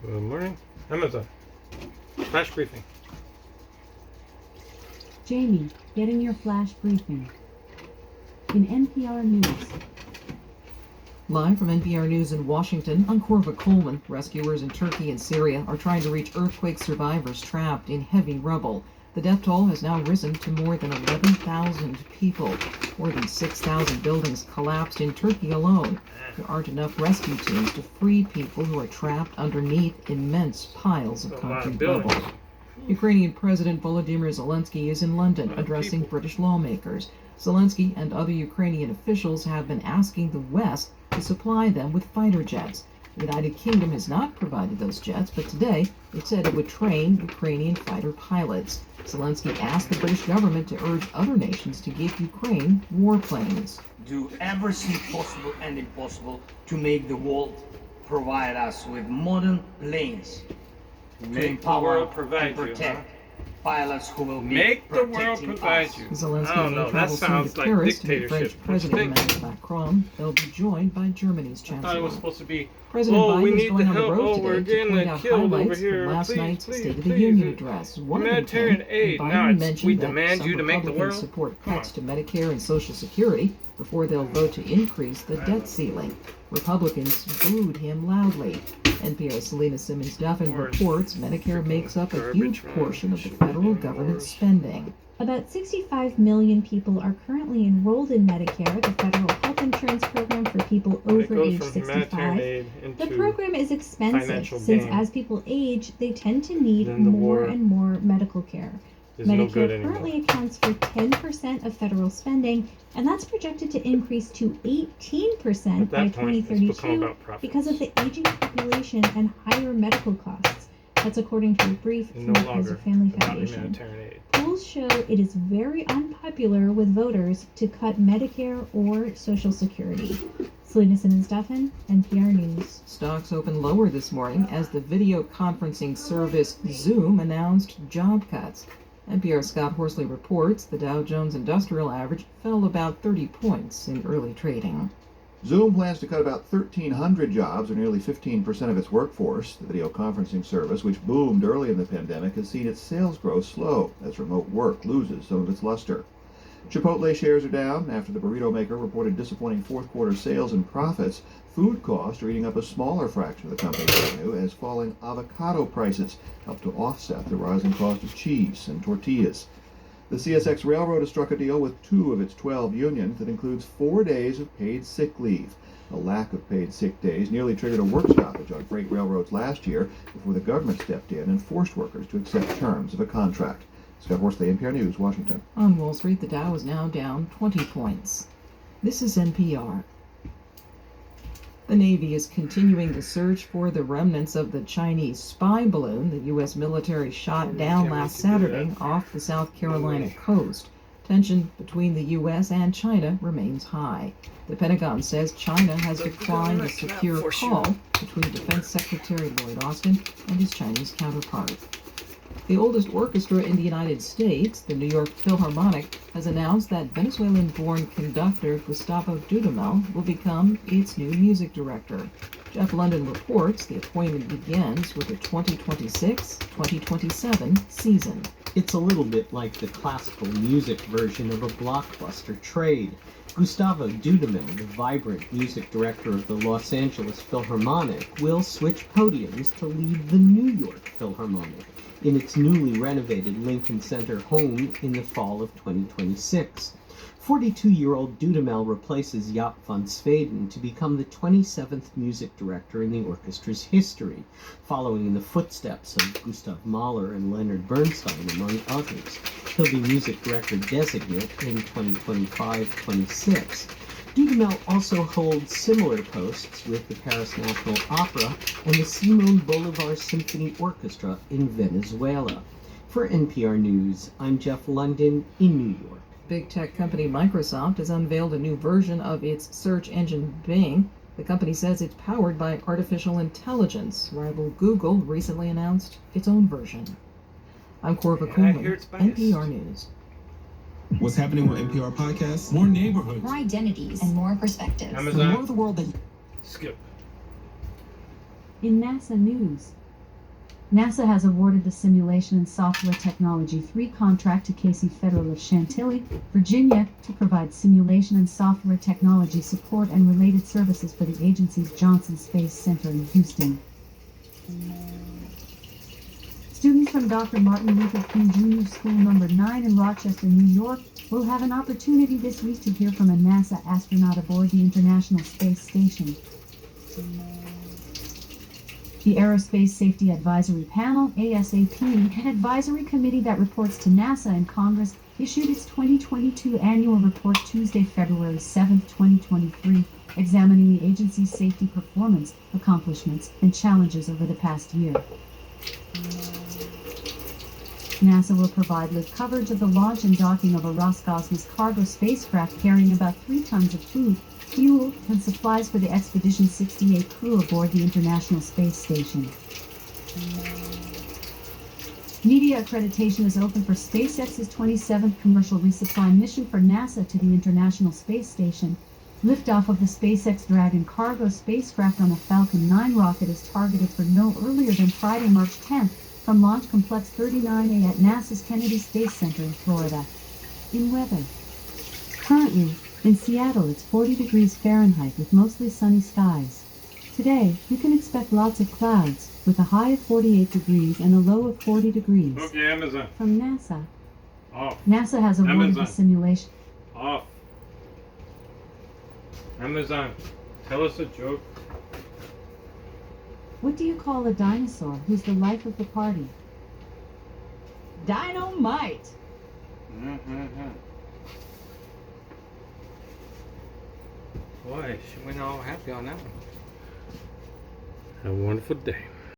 Good morning. Amazon. Flash briefing. Jamie, getting your flash briefing. In NPR News. Live from NPR News in Washington, I'm Corva Coleman. Rescuers in Turkey and Syria are trying to reach earthquake survivors trapped in heavy rubble. The death toll has now risen to more than 11,000 people. More than 6,000 buildings collapsed in Turkey alone. There aren't enough rescue teams to free people who are trapped underneath immense piles of concrete rubble. Ukrainian President Volodymyr Zelensky is in London addressing British lawmakers. Zelensky and other Ukrainian officials have been asking the West to supply them with fighter jets. The United Kingdom has not provided those jets, but today it said it would train Ukrainian fighter pilots. Zelensky asked the British government to urge other nations to give Ukraine warplanes. Do everything possible and impossible to make the world provide us with modern planes to empower and protect pilots who will make the world provide you. Zelensky may travel soon to Paris to meet French President Emmanuel Macron. They'll be joined by Germany's I thought it Chancellor. was supposed to be, President we Biden is need going the on the help. road We're today to getting point out killed over highlights here. from last night's Please, State of the please. Union address. One of them Humanitarian came, aid. and Now Biden it's, mentioned we that demand some you to make the Republicans world. support Come cuts on. to Medicare and Social Security before they'll vote to increase the debt ceiling. Republicans booed him loudly. NPR's Selena Simmons-Duffin reports Medicare makes up a huge portion of the federal government's spending. About 65 million people are currently enrolled in Medicare, the federal health insurance program for people It over goes age from humanitarian 65. aid The into program is expensive financial since gain. as people age, they tend to need Then the more war and more medical care. is no good Medicare anymore. currently accounts for 10% of federal spending, and that's projected to increase to 18% At by that point, it's become 2032 about profits. because of the aging population and higher medical costs. That's according to a brief And from no the Kaiser longer Family about Foundation. humanitarian aid. Polls show it is very unpopular with voters to cut Medicare or Social Security. Selena Simmons-Duffin, NPR News. Stocks opened lower this morning as the video conferencing service Zoom announced job cuts. NPR's Scott Horsley reports the Dow Jones Industrial Average fell about 30 points in early trading. Zoom plans to cut about 1,300 jobs, or nearly 15% of its workforce. The video conferencing service, which boomed early in the pandemic, has seen its sales growth slow as remote work loses some of its luster. Chipotle shares are down after the burrito maker reported disappointing fourth-quarter sales and profits. Food costs are eating up a smaller fraction of the company's revenue as falling avocado prices help to offset the rising cost of cheese and tortillas. The CSX Railroad has struck a deal with 2 of its 12 unions that includes 4 days of paid sick leave. A lack of paid sick days nearly triggered a work stoppage on freight railroads last year before the government stepped in and forced workers to accept terms of a contract. Scott Horsley, NPR News, Washington. On Wall Street, the Dow is now down 20 points. This is NPR. The Navy is continuing the search for the remnants of the Chinese spy balloon the U.S. military shot down last Saturday off the South Carolina coast. Tension between the U.S. and China remains high. The Pentagon says China has declined a secure call between Defense Secretary Lloyd Austin and his Chinese counterpart. The oldest orchestra in the United States, the New York Philharmonic, has announced that Venezuelan-born conductor Gustavo Dudamel will become its new music director. Jeff London reports the appointment begins with the 2026-2027 season. It's a little bit like the classical music version of a blockbuster trade. Gustavo Dudamel, the vibrant music director of the Los Angeles Philharmonic, will switch podiums to lead the New York Philharmonic in its newly renovated Lincoln Center home in the fall of 2026. 42-year-old Dudamel replaces Jaap van Zweden to become the 27th music director in the orchestra's history, following in the footsteps of Gustav Mahler and Leonard Bernstein, among others. He'll be music director designate in 2025-26. Dudamel also holds similar posts with the Paris National Opera and the Simon Bolivar Symphony Orchestra in Venezuela. For NPR News, I'm Jeff London in New York. Big tech company Microsoft has unveiled a new version of its search engine Bing. The company says it's powered by artificial intelligence. Rival Google recently announced its own version. I'm Corva Coleman, NPR News. What's happening with NPR podcasts? More neighborhoods, more identities, and more perspectives. Amazon. More of the world that Skip. In NASA news, NASA has awarded the Simulation and Software Technology 3 contract to Casey Federal of Chantilly, Virginia, to provide simulation and software technology support and related services for the agency's Johnson Space Center in Houston. Students from Dr. Martin Luther King Jr. School Number 9 in Rochester, New York, will have an opportunity this week to hear from a NASA astronaut aboard the International Space Station. The Aerospace Safety Advisory Panel, ASAP, an advisory committee that reports to NASA and Congress, issued its 2022 annual report Tuesday, February 7, 2023, examining the agency's safety performance, accomplishments, and challenges over the past year. NASA will provide live coverage of the launch and docking of a Roscosmos cargo spacecraft carrying about 3 tons of food, fuel, and supplies for the Expedition 68 crew aboard the International Space Station. Media accreditation is open for SpaceX's 27th commercial resupply mission for NASA to the International Space Station. Liftoff of the SpaceX Dragon cargo spacecraft on a Falcon 9 rocket is targeted for no earlier than Friday, March 10th, from Launch Complex 39A at NASA's Kennedy Space Center in Florida. In weather. Currently, in Seattle, it's 40 degrees Fahrenheit with mostly sunny skies. Today, you can expect lots of clouds, with a high of 48 degrees and a low of 40 degrees. Okay, Amazon. From NASA. Off. NASA has awarded Amazon. the simulation. Off. Amazon. Tell us a joke. What do you call a dinosaur who's the life of the party? Dynamite! Boy, she went all happy on that one. Have a wonderful day.